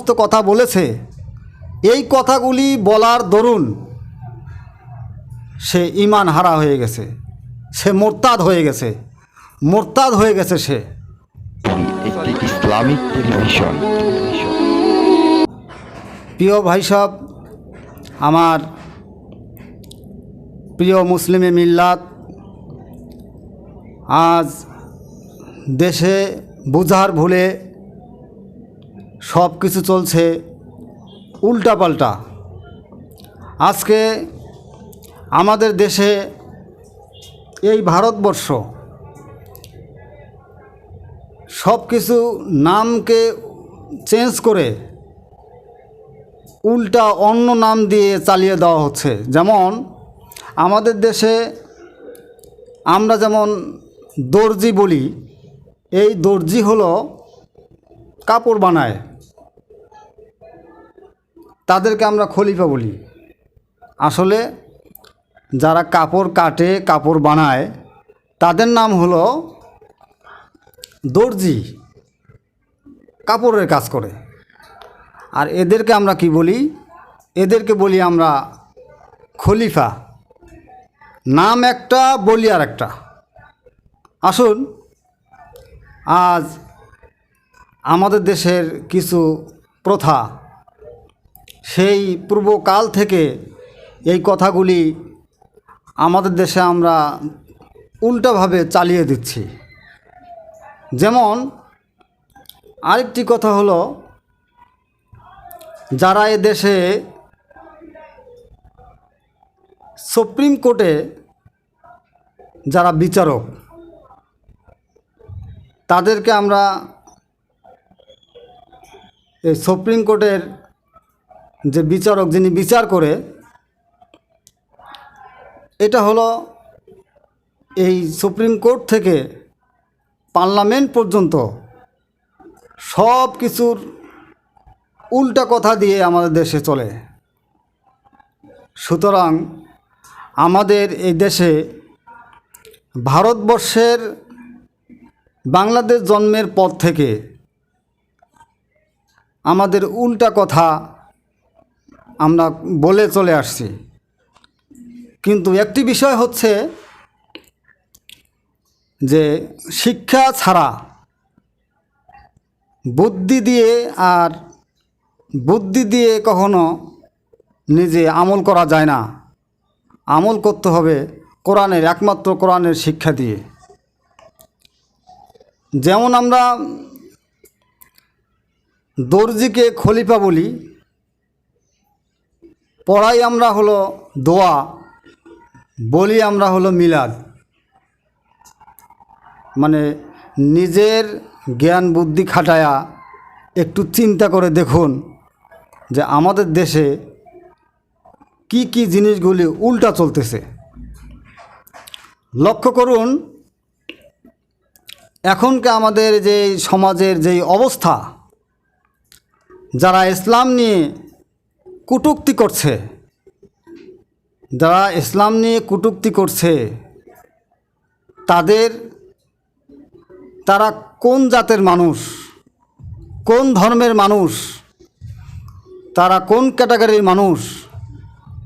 সমস্ত কথা বলেছে, এই কথাগুলি বলার দরুন সে ঈমান হারা হয়ে গেছে, সে মোরতাদ হয়ে গেছে, মোরতাদ হয়ে গেছে সে। একটি ইসলামিক টেলিভিশন। প্রিয় ভাই সব, আমার প্রিয় মুসলিমে মিল্লাত, আজ দেশে বুঝার ভুলে সব কিছু চলছে উল্টাপাল্টা। আজকে আমাদের দেশে, এই ভারতবর্ষ, সব কিছু নামকে চেঞ্জ করে উল্টা অন্য নাম দিয়ে চালিয়ে দেওয়া হচ্ছে। যেমন আমাদের দেশে আমরা যেমন দর্জি বলি, এই দর্জি হলো কাপড় বানায়, তাদেরকে আমরা খলিফা বলি। আসলে যারা কাপড় কাটে, কাপড় বানায়, তাদের নাম হলো দর্জি, কাপড়ের কাজ করে। আর এদেরকে আমরা কি বলি? এদেরকে বলি আমরা খলিফা। নাম একটা, বলি আর একটা। আসুন, আজ আমাদের দেশের কিছু প্রথা, সেই পূর্বকাল থেকে এই কথাগুলি আমাদের দেশে আমরা উল্টাভাবে চালিয়ে দিচ্ছি। যেমন আরেকটি কথা হলো, যারা এ দেশে সুপ্রিম কোর্টে যারা বিচারক, তাদেরকে আমরা এই সুপ্রিম কোর্টের যে বিচারক, যিনি বিচার করে, এটা হলো এই সুপ্রিম কোর্ট থেকে পার্লামেন্ট পর্যন্ত সব কিছুর উল্টা কথা দিয়ে আমাদের দেশে চলে। সুতরাং আমাদের এই দেশে, ভারতবর্ষের বাংলাদেশ জন্মের পর থেকে আমাদের উল্টা কথা আমরা বলে চলে আসছি। কিন্তু একটি বিষয় হচ্ছে যে শিক্ষা ছাড়া, বুদ্ধি দিয়ে কখনো নিজে আমল করা যায় না। আমল করতে হবে কোরআনের, একমাত্র কোরআনের শিক্ষা দিয়ে। যেমন আমরা দর্জিকে খলিফা বলি, পড়াই আমরা হলো দোয়া, বলি আমরা হলো মিলাদ। মানে নিজের জ্ঞান বুদ্ধি খাটায়া একটু চিন্তা করে দেখুন যে আমাদের দেশে কি কি জিনিসগুলি উল্টা চলতেছে। লক্ষ্য করুন, এখনকার আমাদের যে সমাজের যেই অবস্থা, যারা ইসলাম নিয়ে কটূক্তি করছে, যারা ইসলাম নিয়ে কটূক্তি করছে, তারা কোন জাতের মানুষ, কোন ধর্মের মানুষ, তারা কোন ক্যাটাগরির মানুষ,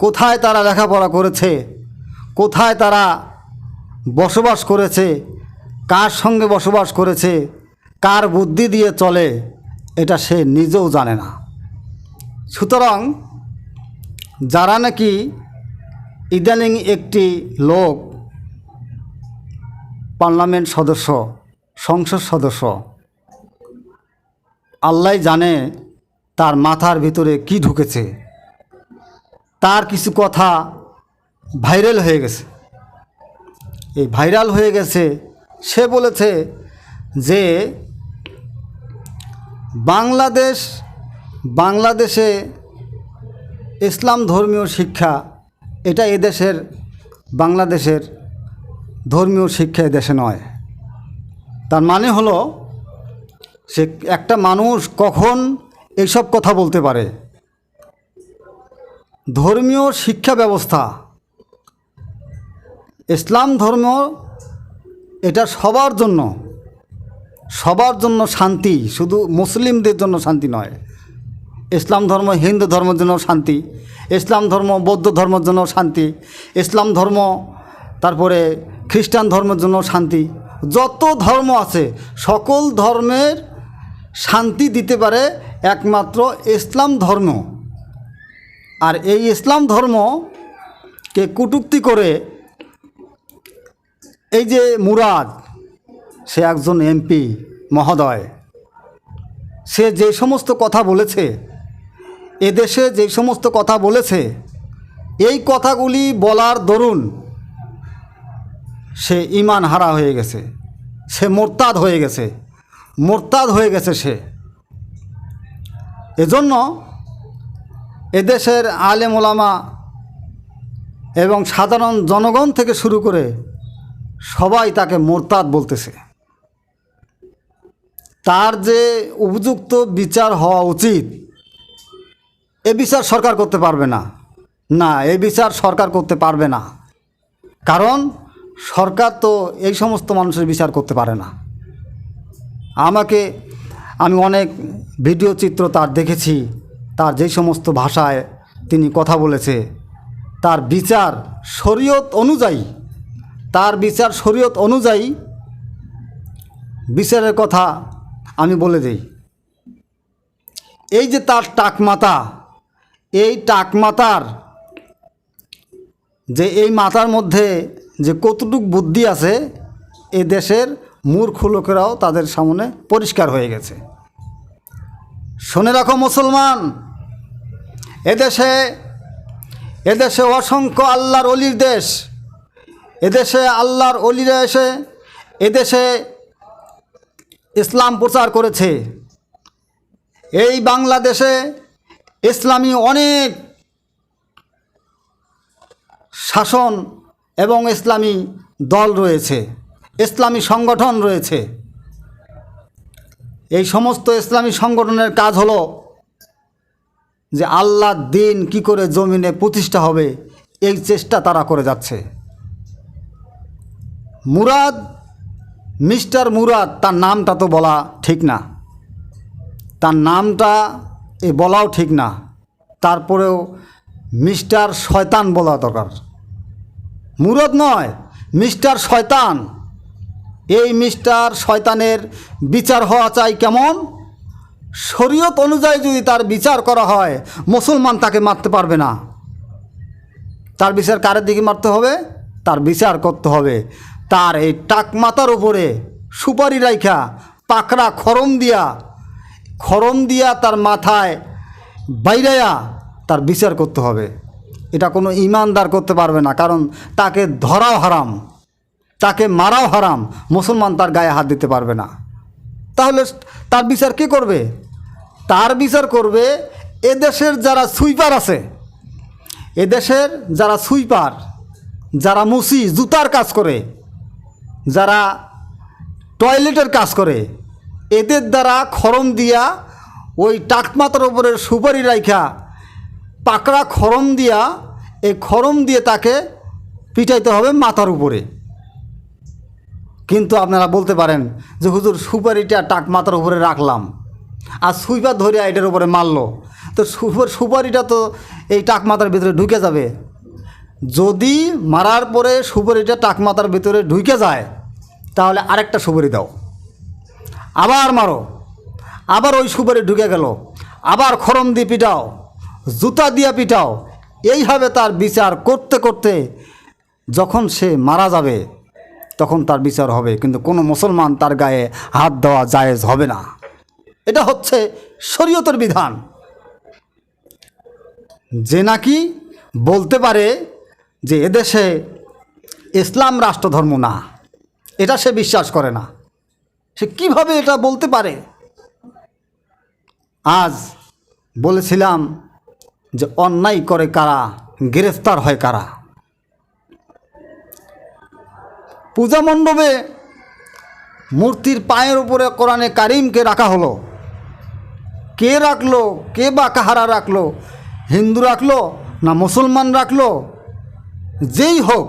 কোথায় তারা লেখাপড়া করেছে, কোথায় তারা বসবাস করেছে, কার সঙ্গে বসবাস করেছে, কার বুদ্ধি দিয়ে চলে, এটা সে নিজেও জানে না। সুতরাং যারা নাকি ইদানিং একটি লোক পার্লামেন্ট সদস্য, সংসদ সদস্য, আল্লাহ জানে তার মাথার ভিতরে কি ঢুকেছে। তার কিছু কথা ভাইরাল হয়ে গেছে। এই ভাইরাল হয়ে গেছে, সে বলেছে যে বাংলাদেশে ইসলাম ধর্মীয় শিক্ষা, এটা এদেশের, বাংলাদেশের ধর্মীয় শিক্ষা এদেশে নয়। তার মানে হলো, সে একটা মানুষ কখন এইসব কথা বলতে পারে? ধর্মীয় শিক্ষা ব্যবস্থা, ইসলাম ধর্ম, এটা সবার জন্য শান্তি, শুধু মুসলিমদের জন্য শান্তি নয়, ইসলাম ধর্ম হিন্দু ধর্মের জন্য শান্তি, ইসলাম ধর্ম বৌদ্ধ ধর্মের জন্য শান্তি, ইসলাম ধর্ম তারপরে খ্রিস্টান ধর্মের জন্য শান্তি। যত ধর্ম আছে সকল ধর্মের শান্তি দিতে পারে একমাত্র ইসলাম ধর্ম। আর এই ইসলাম ধর্মকে কটূক্তি করে এই যে মুরাদ, সে একজন এমপি মহোদয়, সে যে সমস্ত কথা বলেছে, এদেশে যে সমস্ত কথা বলেছে, এই কথাগুলি বলার দরুন সে ঈমান হারা হয়ে গেছে, সে মোরতাদ হয়ে গেছে, মোরতাদ হয়ে গেছে সে। এজন্য এদেশের আলেম ওলামা এবং সাধারণ জনগণ থেকে শুরু করে সবাই তাকে মোরতাদ বলতেছে। তার যে উপযুক্ত বিচার হওয়া উচিত, এ বিচার সরকার করতে পারবে না, না এই বিচার সরকার করতে পারবে না। কারণ সরকার তো এই সমস্ত মানুষের বিচার করতে পারে না। আমি অনেক ভিডিও চিত্র তার দেখেছি, তার যে সমস্ত ভাষায় তিনি কথা বলেছে, তার বিচার শরীয়ত অনুযায়ী, তার বিচার শরীয়ত অনুযায়ী বিচারের কথা আমি বলে দিই। এই যে তার টাকমাতা, এই টাকমাতার যে এই মাথার মধ্যে যে কতটুক বুদ্ধি আছে, এ দেশের মূর্খ লোকেরাও তাদের সামনে পরিষ্কার হয়ে গেছে। শুনে রাখো মুসলমান, এদেশে অসংখ্য আল্লাহর অলির দেশ। এদেশে আল্লাহর অলিরা এসে এদেশে ইসলাম প্রচার করেছে। এই বাংলাদেশে ইসলামী অনেক শাসন এবং ইসলামী দল রয়েছে, ইসলামী সংগঠন রয়েছে। এই সমস্ত ইসলামী সংগঠনের কাজ হলো যে আল্লাহর দ্বীন কি করে জমিনে প্রতিষ্ঠা হবে, এই চেষ্টা তারা করে যাচ্ছে। মুরাদ, মিস্টার মুরাদ, তার নামটা তো বলা ঠিক না, তার নামটা বলাও ঠিক না। তারপরেও মিস্টার শয়তান বলা দরকার, মুরাদ নয়, মিস্টার শয়তান। এই মিস্টার শয়তানের বিচার হওয়া চাই কেমন? শরীয়ত অনুযায়ী যদি তার বিচার করা হয়, মুসলমান তাকে মারতে পারবে না। তার বিচার কারের দিকে মারতে হবে? তার বিচার করতে হবে তার এই টাকমাতার উপরে সুপারি রাইখা, পাকড়া খরম দিয়া তার মাথায় বাইরাইয়া তার বিচার করতে হবে। এটা কোনো ইমানদার করতে পারবে না, কারণ তাকে ধরাও হারাম, তাকে মারাও হারাম, মুসলমান তার গায়ে হাত দিতে পারবে না। তাহলে তার বিচার কে করবে? তার বিচার করবে এদেশের যারা সুইপার আছে, এদেশের যারা সুইপার, যারা মুসি, জুতার কাজ করে, যারা টয়লেটের কাজ করে, এদের দ্বারা খরম দিয়া ওই টাকমাতার উপরের সুপারি রাইখা পাকড়া খরম দিয়া, এই খরম দিয়ে তাকে পিটাইতে হবে মাথার উপরে। কিন্তু আপনারা বলতে পারেন যে হুজুর সুপারিটা টাকমাতার উপরে রাখলাম আর সুইপার ধরিয়া এটার উপরে মারলো, তো সুপারিটা তো এই টাকমাতার ভিতরে ঢুকে যাবে। যদি মারার পরে সুপারিটা টাকমাতার ভিতরে ঢুকে যায়, তাহলে আরেকটা সুপারি দাও, আবার মারো, আবার ওই সুপারি ঢুকে গেল, আবার খরম দিয়ে পিটাও, জুতা দিয়ে পিটাও। এইভাবে তার বিচার করতে করতে যখন সে মারা যাবে, তখন তার বিচার হবে। কিন্তু কোনো মুসলমান তার গায়ে হাত দেওয়া জায়েজ হবে না। এটা হচ্ছে শরীয়তের বিধান। যে নাকি বলতে পারে যে এদেশে ইসলাম রাষ্ট্রধর্ম না, এটা সে বিশ্বাস করে না, সে কিভাবে এটা বলতে পারে? আজ বলেছিলাম যে অন্যায় করে কারা, গ্রেফতার হয় কারা। পূজা মণ্ডপে মূর্তির পায়ের উপরে কোরআনে কারিমকে রাখা হলো। কে রাখলো? কে বা কাহারা রাখলো? হিন্দু রাখলো না মুসলমান রাখলো? যেই হোক,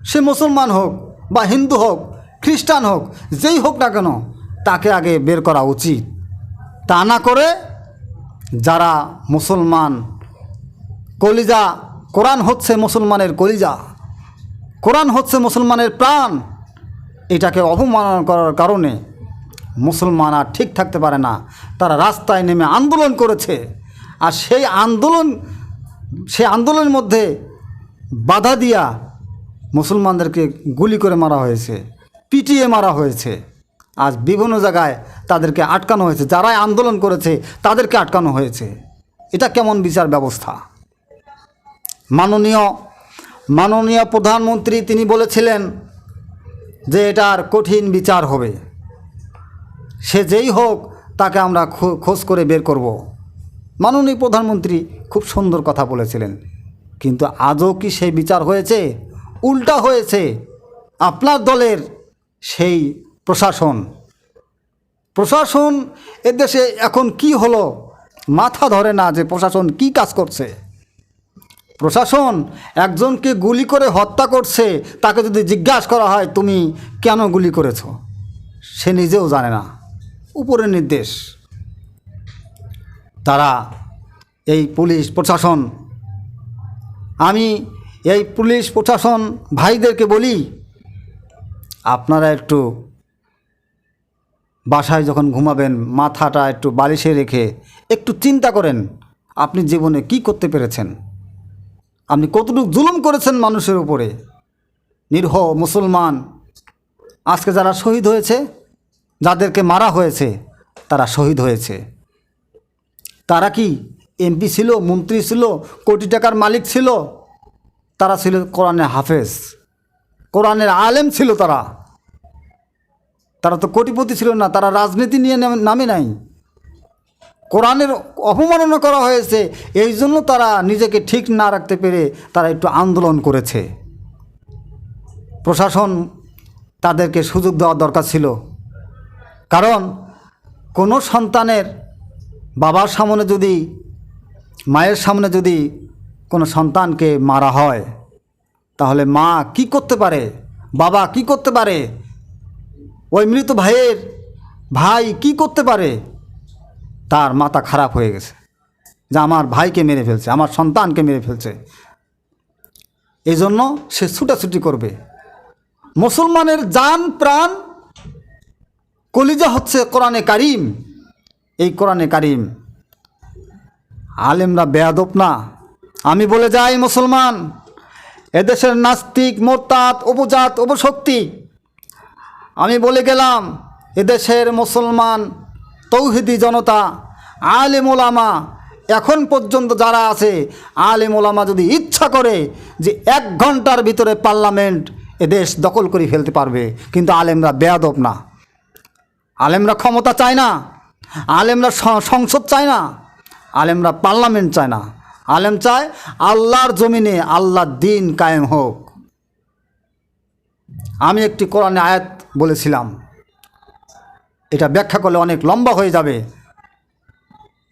সে মুসলমান হোক বা হিন্দু হোক, খ্রিস্টান হোক, যেই হোক না কেন, তাকে আগে বের করা উচিত। তা না করে যারা মুসলমান, কলিজা, কোরআন হচ্ছে মুসলমানের কলিজা, কোরআন হচ্ছে মুসলমানের প্রাণ, এটাকে অবমাননা করার কারণে মুসলমান আর ঠিক থাকতে পারে না। তারা রাস্তায় নেমে আন্দোলন করেছে, আর সেই আন্দোলনের মধ্যে বাধা দিয়া মুসলমানদেরকে গুলি করে মারা হয়েছে, পিটিয়ে মারা হয়েছে। আজ বিভিন্ন জায়গায় তাদেরকে আটকানো হয়েছে, যারাই আন্দোলন করেছে তাদেরকে আটকানো হয়েছে। এটা কেমন বিচার ব্যবস্থা? মাননীয় প্রধানমন্ত্রী তিনি বলেছিলেন যে এটার কঠিন বিচার হবে, সে যেই হোক তাকে আমরা খোঁজ করে বের করব। মাননীয় প্রধানমন্ত্রী খুব সুন্দর কথা বলেছিলেন, কিন্তু আজও কি সেই বিচার হয়েছে? উল্টা হয়েছে। আপনার দলের সেই প্রশাসন এদেশে এখন কি হলো মাথা ধরে না যে প্রশাসন কি কাজ করছে। প্রশাসন একজনকে গুলি করে হত্যা করছে, তাকে যদি জিজ্ঞাসা করা হয় তুমি কেন গুলি করেছ, সে নিজেও জানে না, উপরের নির্দেশ। তারা এই পুলিশ প্রশাসন, আমি এই পুলিশ প্রশাসন ভাইদেরকে বলি, আপনারা একটু বাসায় যখন ঘুমাবেন মাথাটা একটু বালিশে রেখে একটু চিন্তা করেন, আপনি জীবনে কি করতে পেরেছেন, আপনি কতটুকু জুলুম করেছেন মানুষের উপরে। নিরীহ মুসলমান আজকে যারা শহীদ হয়েছে, যাদেরকে মারা হয়েছে তারা শহীদ হয়েছে। তারা কি এমপি ছিল, মন্ত্রী ছিল, কোটি টাকার মালিক ছিল? তারা ছিল কোরআনের হাফেজ, কোরআনের আলেম ছিল। তারা তো কোটিপতি ছিল না, তারা রাজনীতি নিয়ে নামে নাই। কোরআনের অপমাননা করা হয়েছে, এই জন্য তারা নিজেকে ঠিক না রাখতে পেরে তারা একটু আন্দোলন করেছে। প্রশাসন তাদেরকে সুযোগ দেওয়া দরকার ছিল, কারণ কোনো সন্তানের বাবার সামনে যদি, মায়ের সামনে যদি কোনো সন্তানকে মারা হয়, তাহলে মা কি করতে পারে, বাবা কি করতে পারে, ওই মৃত ভাই কি করতে পারে? তার মাথা খারাপ হয়ে গেছে যে আমার ভাইকে মেরে ফেলছে, আমার সন্তানকে মেরে ফেলছে, এই জন্য সে ছুটাছুটি করবে। মুসলমানের জান প্রাণ কলিজা হচ্ছে কোরআনে কারিম। এই কোরআনে কারিম আলেমরা বেয়াদব না? আমি বলে যাই মুসলমান, এদেশের নাস্তিক, মোরতাদ, উপজাত, উপশক্তি, আমি বলে গেলাম এদেশের মুসলমান তৌহিদি জনতা, আলেম ওলামা, এখন পর্যন্ত যারা আছে আলেম ওলামা যদি ইচ্ছা করে যে 1 ঘন্টার ভিতরে পার্লামেন্ট এদেশ দখল করে ফেলতে পারবে, কিন্তু আলেমরা বেয়াদব না। আলেমরা ক্ষমতা চায় না, আলেমরা সংসদ চায় না, আলেমরা পার্লামেন্ট চায় না। আলেম চায় আল্লাহর জমিনে আল্লাহর দিন কায়েম হোক। আমি একটি কোরআনে আয়াত বলেছিলাম, এটা ব্যাখ্যা করলে অনেক লম্বা হয়ে যাবে।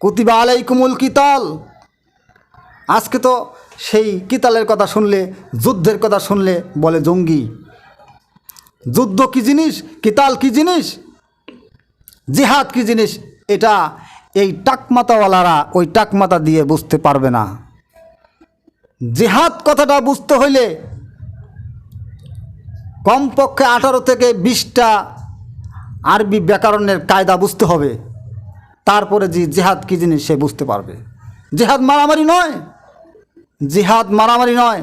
কুতিবা আলাইকুমুল কিতাল, আজকে তো সেই কিতালের কথা শুনলে, যুদ্ধের কথা শুনলে বলে জঙ্গি। যুদ্ধ কি জিনিস, কিতাল কি জিনিস, জিহাদ কি জিনিস, এটা এই টাকমাতাওয়ালারা ওই টাকমাতা দিয়ে বুঝতে পারবে না। জিহাদ কথাটা বুঝতে হইলে কমপক্ষে 18 থেকে 20টা আরবি ব্যাকরণের কায়দা বুঝতে হবে, তারপরে যে জিহাদ কী জিনিস সে বুঝতে পারবে। জিহাদ মারামারি নয়, জিহাদ মারামারি নয়,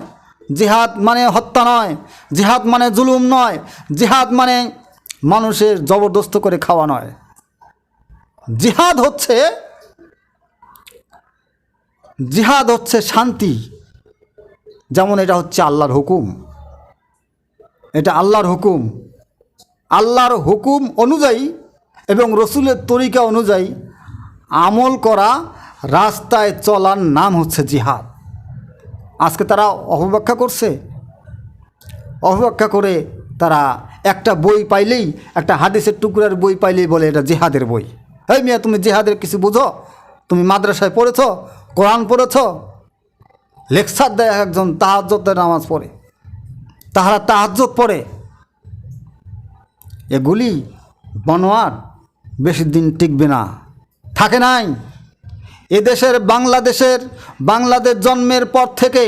জিহাদ মানে হত্যা নয়, জিহাদ মানে জুলুম নয়, জিহাদ মানে মানুষের জবরদস্ত করে খাওয়া নয়। জিহাদ হচ্ছে শান্তি। যেমন এটা হচ্ছে আল্লাহর হুকুম, এটা আল্লাহর হুকুম, আল্লাহর হুকুম অনুযায়ী এবং রসুলের তরিকা অনুযায়ী আমল করা, রাস্তায় চলার নাম হচ্ছে জিহাদ। আজকে তারা অপব্যাখ্যা করছে, অপব্যাখ্যা করে তারা একটা বই পাইলেই, একটা হাদিসের টুকরার বই পাইলেই বলে এটা জিহাদের বই। এই মিয়া, তুমি জিহাদের কিছু বুঝো? তুমি মাদ্রাসায় পড়েছ, কোরআন পড়েছ? লেকচার দেয় একজন তাহাজ্জুদের নামাজ পড়ে, তাহারা তাহাজ্জুদ পড়ে। এগুলি বনোয়ার বেশি দিন টিকবে না, থাকে নাই। এদেশের বাংলাদেশ জন্মের পর থেকে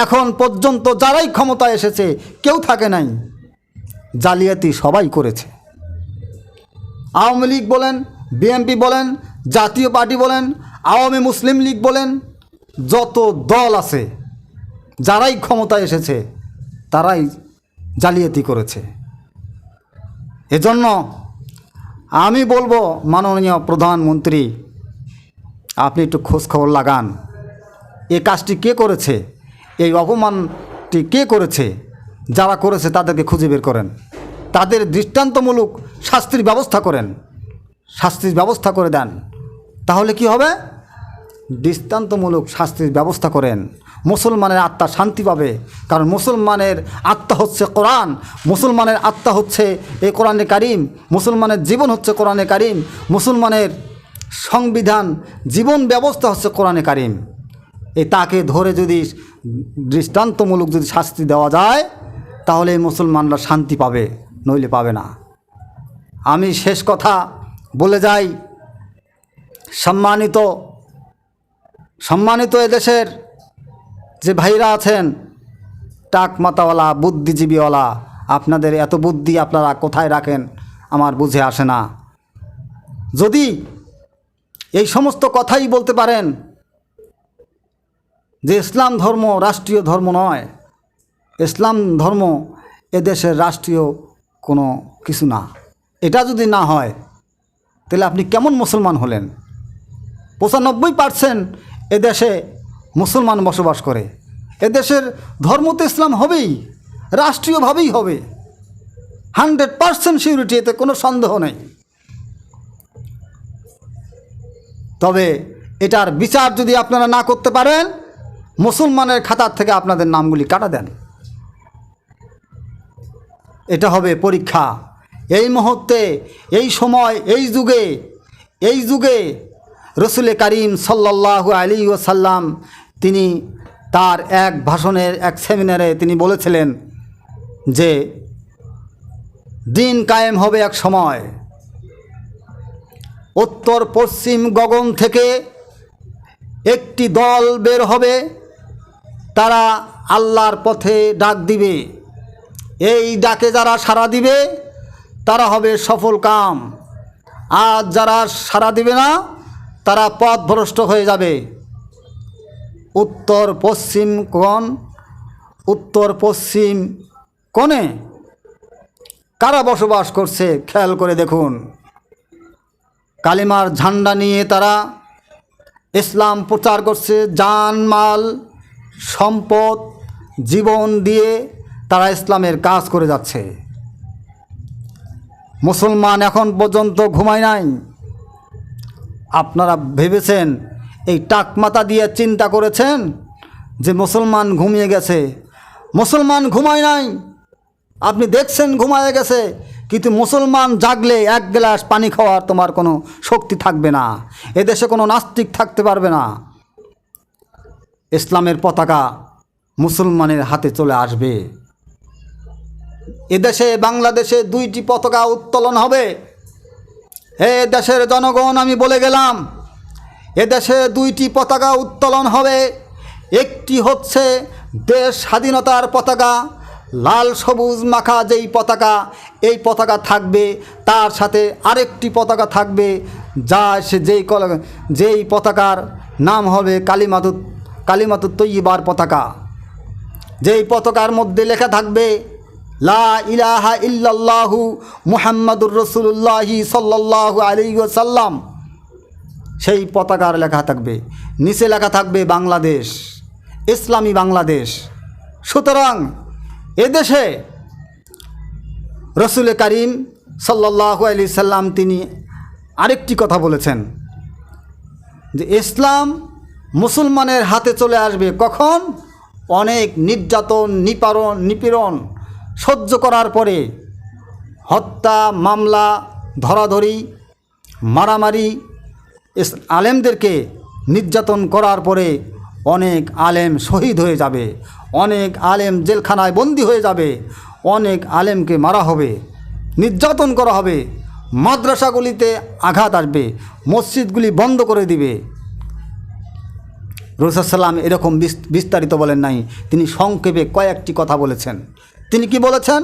এখন পর্যন্ত যারাই ক্ষমতায় এসেছে কেউ থাকে নাই, জালিয়াতি সবাই করেছে। আওয়ামী লীগ বলেন, বিএনপি বলেন, জাতীয় পার্টি বলেন, আওয়ামী মুসলিম লীগ বলেন, যত দল আছে যারাই ক্ষমতায় এসেছে তারাই জালিয়াতি করেছে। এজন্য আমি বলবো মাননীয় প্রধানমন্ত্রী, আপনি একটু খোঁজখবর লাগান, এই কাজটি কে করেছে, এই অপমানটি কে করেছে, যারা করেছে তাদেরকে খুঁজে বের করেন, তাদের দৃষ্টান্তমূলক শাস্তির ব্যবস্থা করেন, শাস্তির ব্যবস্থা করে দেন। তাহলে কি হবে? দৃষ্টান্তমূলক শাস্তির ব্যবস্থা করেন, মুসলমানের আত্মা শান্তি পাবে। কারণ মুসলমানের আত্মা হচ্ছে কোরআন, মুসলমানের আত্মা হচ্ছে এই কোরআনে কারিম, মুসলমানের জীবন হচ্ছে কোরআনে কারিম, মুসলমানের সংবিধান জীবন ব্যবস্থা হচ্ছে কোরআনে কারিম। এই তাকে ধরে যদি দৃষ্টান্তমূলক যদি শাস্তি দেওয়া যায় তাহলে এই মুসলমানরা শান্তি পাবে, নইলে পাবে না। আমি শেষ কথা বলে যাই, সম্মানিত এদেশের যে ভাইরা আছেন, টাক মাতাওয়ালা বুদ্ধিজীবীওয়ালা, আপনাদের এত বুদ্ধি আপনারা কোথায় রাখেন আমার বুঝে আসে না। যদি এই সমস্ত কথাই বলতে পারেন যে ইসলাম ধর্ম রাষ্ট্রীয় ধর্ম নয়, ইসলাম ধর্ম এদেশের রাষ্ট্রীয় কোনো কিছু না, এটা যদি না হয় তাহলে আপনি কেমন মুসলমান হলেন? 95% এদেশে মুসলমান বসবাস করে, এদেশের ধর্ম তো ইসলাম হবেই, রাষ্ট্রীয়ভাবেই হবে, 100% সিউরিটি, এতে কোনো সন্দেহ নেই। তবে এটার বিচার যদি আপনারা না করতে পারেন, মুসলমানের খাতার থেকে আপনাদের নামগুলি কাটা দেন, এটা হবে পরীক্ষা। এই মুহূর্তে, এই সময়, এই যুগে রসুল করিম সাল্লাল্লাহু আলাইহি ওয়াসাল্লাম তিনি তার এক ভাষণের এক সেমিনারে তিনি বলেছিলেন যে দিন কায়েম হবে এক সময়, উত্তর পশ্চিম গগন থেকে একটি দল বের হবে, তারা আল্লাহর পথে ডাক দিবে, এই ডাকে যারা সাড়া দিবে তারা হবে সফল কাম, আর যারা সাড়া দিবে না তারা পথভ্রষ্ট হয়ে যাবে। উত্তর পশ্চিম কোণে কারা বসবাস করছে খেয়াল করে দেখুন। কালিমার ঝান্ডা নিয়ে তারা ইসলাম প্রচার করছে, জান মাল সম্পদ জীবন দিয়ে তারা ইসলামের কাজ করে যাচ্ছে। মুসলমান এখন পর্যন্ত ঘুমায় নাই। আপনারা ভেবেছেন, এই টাকমাতা দিয়ে চিন্তা করেছেন যে মুসলমান ঘুমিয়ে গেছে? মুসলমান ঘুমায় নাই, আপনি দেখছেন ঘুমায় গেছে, কিন্তু মুসলমান জাগলে এক গ্লাস পানি খাওয়ার তোমার কোনো শক্তি থাকবে না, এদেশে কোনো নাস্তিক থাকতে পারবে না। ইসলামের পতাকা মুসলমানের হাতে চলে আসবে। এদেশে বাংলাদেশে 2টি পতাকা উত্তোলন হবে। হে দেশের জনগণ, আমি বলে গেলাম, এদেশে 2টি পতাকা উত্তোলন হবে। একটি হচ্ছে দেশ স্বাধীনতার পতাকা, লাল সবুজ মাখা যেই পতাকা, এই পতাকা থাকবে, তার সাথে আরেকটি পতাকা থাকবে যা যেই পতাকার নাম হবে কালিমাতুত তৈয়িবার পতাকা। যেই পতাকার মধ্যে লেখা থাকবে লা ইলাহা ইল্লাল্লাহু মুহাম্মাদুর রাসূলুল্লাহি সাল্লাল্লাহু আলাইহি ওয়াসাল্লাম, সেই পতাকার লেখা থাকবে, নিচে লেখা থাকবে বাংলাদেশ, ইসলামী বাংলাদেশ। সুতরাং এদেশে রসুল করিম সাল্লাল্লাহু আলাইহি সাল্লাম তিনি আরেকটি কথা বলেছেন যে ইসলাম মুসলমানের হাতে চলে আসবে কখন? অনেক নির্যাতন নিপীড়ন সহ্য করার পরে, হত্যা মামলা ধরাধরি মারামারি, আলেমদেরকে নির্যাতন করার পরে অনেক আলেম শহীদ হয়ে যাবে, অনেক আলেম জেলখানায় বন্দী হয়ে যাবে, অনেক আলেমকে মারা হবে, নির্যাতন করা হবে, মাদ্রাসাগুলিতে আঘাত আসবে, মসজিদগুলি বন্ধ করে দিবে। রাসূলুল্লাহ এরকম বিস্তারিত বলেন নাই, তিনি সংক্ষেপে কয়েকটি কথা বলেছেন। তিনি কি বলেছেন?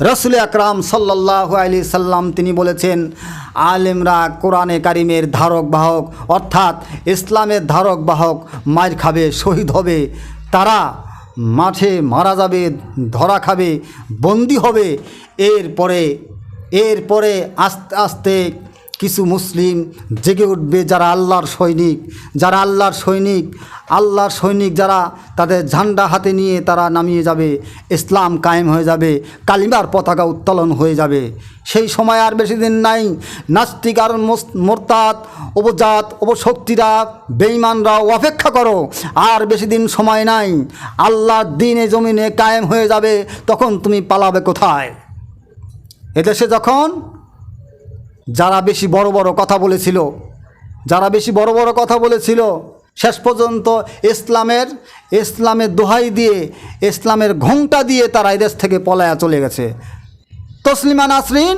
রাসূল আকরাম সাল্লাল্লাহু আলাইহি সাল্লাম তিনি বলেছেন, আলেমরা কোরআনে কারিমের ধারক বাহক, অর্থাৎ ইসলামের ধারক বাহক মার খাবে, শহীদ হবে, তারা মাঠে মারা যাবে, ধরা খাবে, বন্দী হবে। এরপরে আস্তে আস্তে কিছু মুসলিম জেগে উঠবে, যারা আল্লাহর সৈনিক যারা তাদের ঝান্ডা হাতে নিয়ে তারা নামিয়ে যাবে, ইসলাম কায়েম হয়ে যাবে, কালিমার পতাকা উত্তোলন হয়ে যাবে। সেই সময় আর বেশি দিন নাই। নাস্তিক আর মোরতাদ, অবজাত, অবশক্তিরা, বেঈমানরা অপেক্ষা করো, আর বেশি দিন সময় নাই। আল্লাহর দ্বীনে জমিনে কায়েম হয়ে যাবে, তখন তুমি পালাবে কোথায়? এদেশে যখন যারা বেশি বড় বড় কথা বলেছিল, শেষ পর্যন্ত ইসলামের দোহাই দিয়ে, ইসলামের ঘোমটা দিয়ে তারা এদেশ থেকে পলায়া চলে গেছে। তসলিমা নাসরিন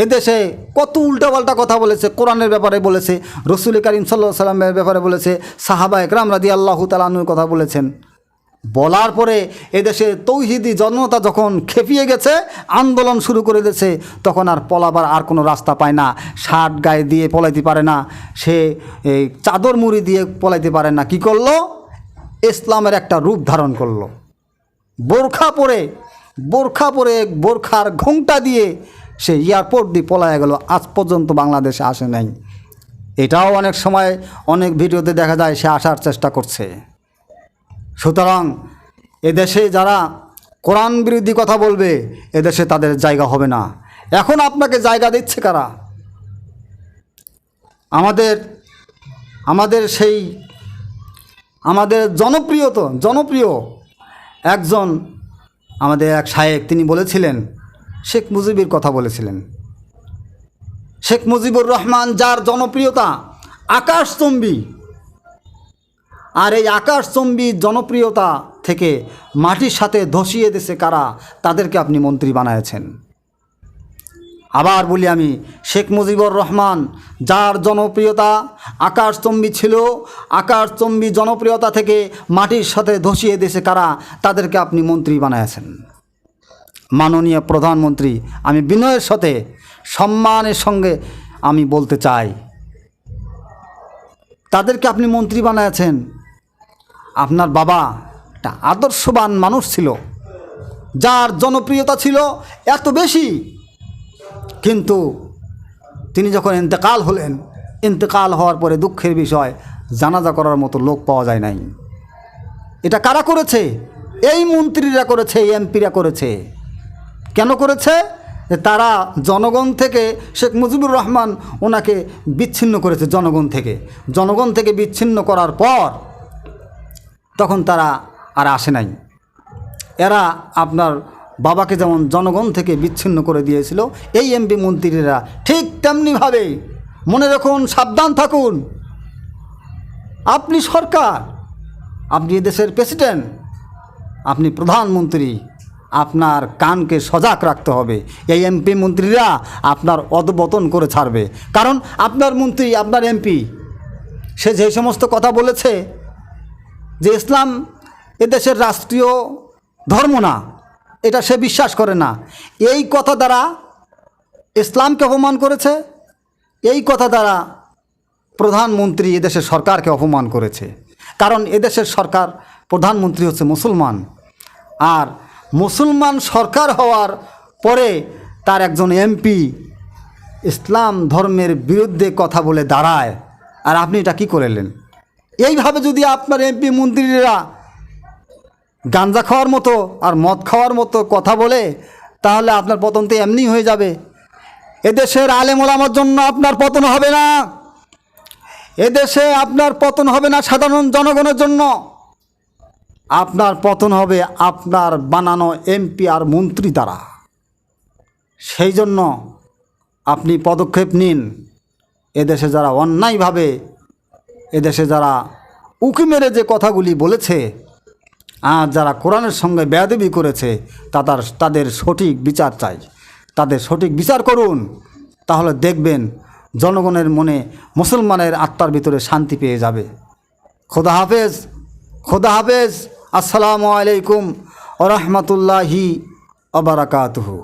এদেশে কত উল্টাপাল্টা কথা বলেছে, কোরআনের ব্যাপারে বলেছে, রাসূল করিম সাল্লাল্লাহু আলাইহি সাল্লামের ব্যাপারে বলেছে, সাহাবা একরাম রাদিয়াল্লাহু তাআলা আনহুর কথা বলেছেন। বলার পরে এদেশে তৌহিদি জনতা যখন খেপিয়ে গেছে, আন্দোলন শুরু করে দিয়েছে, তখন আর পলাবার আর কোনো রাস্তা পায় না। শার্ট গায়ে দিয়ে পলাইতে পারে না, সে এই চাদর মুড়ি দিয়ে পলাইতে পারে না। কি করলো? ইসলামের একটা রূপ ধারণ করলো। বোরখা পরে বোরখার ঘোমটা দিয়ে সে এয়ারপোর্ট দিয়ে পলায় গেল, আজ পর্যন্ত বাংলাদেশে আসে নাই। এটাও অনেক সময় অনেক ভিডিওতে দেখা যায় সে আসার চেষ্টা করছে। সুতরাং এদেশে যারা কোরআন বিরোধী কথা বলবে, এদেশে তাদের জায়গা হবে না। এখন আপনাকে জায়গা দিচ্ছে কারা? আমাদের জনপ্রিয় একজন আমাদের এক শায়েখ, তিনি বলেছিলেন, শেখ মুজিবের কথা বলেছিলেন। শেখ মুজিবুর রহমান, যার জনপ্রিয়তা আকাশচুম্বী, আর এই আকাশচুম্বী জনপ্রিয়তা থেকে মাটির সাথে ধসিয়ে দিয়েছে কারা? তাদেরকে আপনি মন্ত্রী বানায়েছেন। আবার বলি আমি, শেখ মুজিবুর রহমান যার জনপ্রিয়তা আকাশচুম্বী ছিল, আকাশচুম্বী জনপ্রিয়তা থেকে মাটির সাথে ধসিয়ে দিয়েছে কারা? তাদেরকে আপনি মন্ত্রী বানায়েছেন। মাননীয় প্রধানমন্ত্রী, আমি বিনয়ের সাথে সম্মানের সঙ্গে আমি বলতে চাই, তাদেরকে আপনি মন্ত্রী বানায়েছেন। আপনার বাবা একটা আদর্শবান মানুষ ছিল, যার জনপ্রিয়তা ছিল এত বেশি, কিন্তু তিনি যখন ইন্তেকাল হওয়ার পরে দুঃখের বিষয়, জানাজা করার মতো লোক পাওয়া যায় নাই। এটা কারা করেছে? এই মন্ত্রীরা করেছে, এই এমপিরা করেছে। কেন করেছে? যে তারা জনগণ থেকে, শেখ মুজিবুর রহমান ওনাকে বিচ্ছিন্ন করেছে জনগণ থেকে বিচ্ছিন্ন করার পর তখন তারা আর আসে নাই। এরা আপনার বাবাকে যেমন জনগণ থেকে বিচ্ছিন্ন করে দিয়েছিল, এই এমপি মন্ত্রীরা ঠিক তেমনিভাবে মনে রাখুন, সাবধান থাকুন। আপনি সরকার, আপনি দেশের প্রেসিডেন্ট, আপনি প্রধানমন্ত্রী, আপনার কানকে সজাগ রাখতে হবে। এই এমপি মন্ত্রীরা আপনার অধঃপতন করে ছাড়বে। কারণ আপনার মন্ত্রী, আপনার এমপি, সে যে সমস্ত কথা বলেছে যে ইসলাম এদেশের রাষ্ট্রীয় ধর্ম না, এটা সে বিশ্বাস করে না, এই কথা দ্বারা ইসলামকে অপমান করেছে। এই কথা দ্বারা প্রধানমন্ত্রী এদেশের সরকারকে অপমান করেছে। কারণ এদেশের সরকার, প্রধানমন্ত্রী হচ্ছে মুসলমান, আর মুসলমান সরকার হওয়ার পরে তার একজন এমপি ইসলাম ধর্মের বিরুদ্ধে কথা বলে দাঁড়ায়, আর আপনি এটা কী করলেন? এইভাবে যদি আপনার এমপি মন্ত্রীরা গাঞ্জা খাওয়ার মতো আর মদ খাওয়ার মতো কথা বলে, তাহলে আপনার পতন তো এমনি হয়ে যাবে। এদেশের আলেম ওলামার জন্য আপনার পতন হবে না, এদেশে আপনার পতন হবে না সাধারণ জনগণের জন্য, আপনার পতন হবে আপনার বানানো এমপি আর মন্ত্রী দ্বারা। সেই জন্য আপনি পদক্ষেপ নিন। এদেশে যারা অন্যায়ভাবে, এদেশে যারা উকি মেরে যে কথাগুলি বলেছে, আর যারা কোরআনের সঙ্গে বেয়াদবি করেছে, তাদের সঠিক বিচার চাই। তাদের সঠিক বিচার করুন, তাহলে দেখবেন জনগণের মনে, মুসলমানের আত্মার ভিতরে শান্তি পেয়ে যাবে। খোদা হাফেজ। আসসালামু আলাইকুম ওয়া রাহমাতুল্লাহি ওয়া বারাকাতুহু।